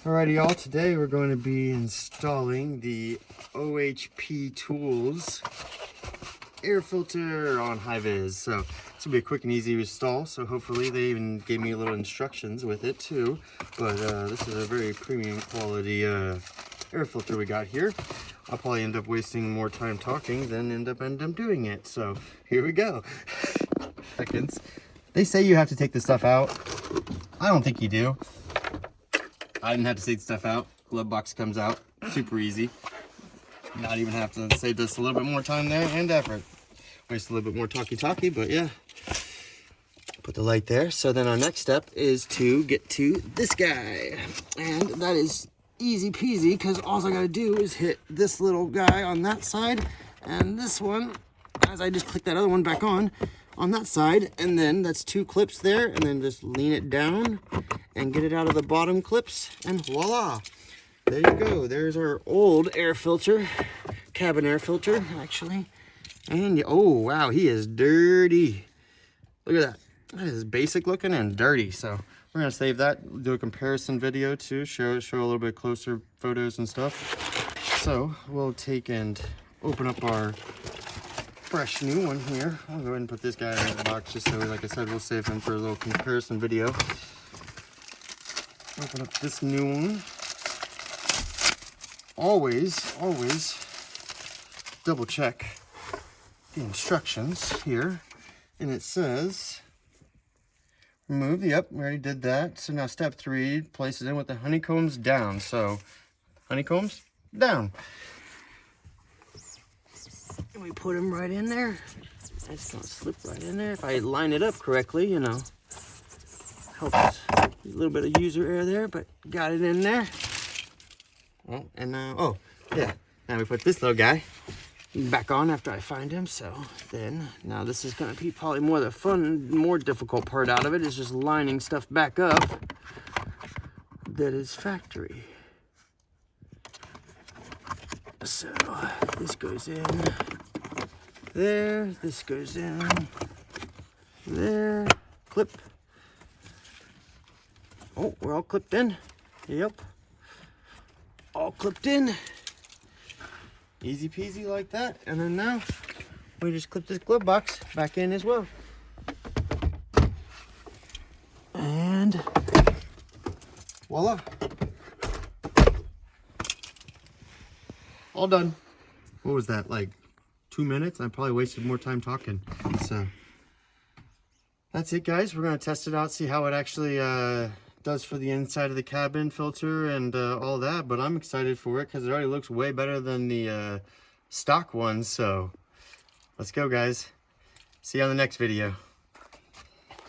Alrighty y'all, today we're going to be installing the OHP Tools air filter on High-Viz. So this will be a quick and easy install, so hopefully they even gave me a little instructions with it too. But this is a very premium quality air filter we got here. I'll probably end up wasting more time talking than end up doing it. So here we go. Seconds. They say you have to take the stuff out. I don't think you do. I didn't have to take the stuff out. Glove box comes out. Super easy. Not even have to save this a little bit more time there and effort. Waste a little bit more talky, but yeah. Put the light there. So then our next step is to get to this guy. And that is easy peasy because all I gotta do is hit this little guy on that side and this one, as I just click that other one back on that side, and then that's 2 clips there, and then just lean it down and get it out of the bottom clips, and voila, there you go. There's our old air filter, cabin air filter actually. And oh wow, he is dirty. Look at that. That is basic looking and dirty. So we're gonna save that, do a comparison video too, show a little bit closer photos and stuff. So we'll take and open up our fresh new one here. I'll go ahead and put this guy in the box just so, like I said, we'll save him for a little comparison video. Open up this new one. Always double check the instructions here. And it says, remove, yep, we already did that. So now step 3, place it in with the honeycombs down. So honeycombs down. And we put them right in there. That's gonna slip right in there. If I line it up correctly, you know, helps. A little bit of user error there, but got it in there. Oh, and now, oh, yeah. Now we put this little guy back on after I find him. So then, now this is gonna be probably more the fun, more difficult part out of it is just lining stuff back up that is factory. So this goes in there, this goes in there, clip. Oh, we're all clipped in. Yep, all clipped in. Easy peasy like that. And then now we just clip this glove box back in as well. And voila. All done. What was that, like 2 minutes? I probably wasted more time talking. So that's it, guys. We're gonna test it out, see how it actually does for the inside of the cabin filter and all that. But I'm excited for it because it already looks way better than the stock one. So let's go, guys. See you on the next video.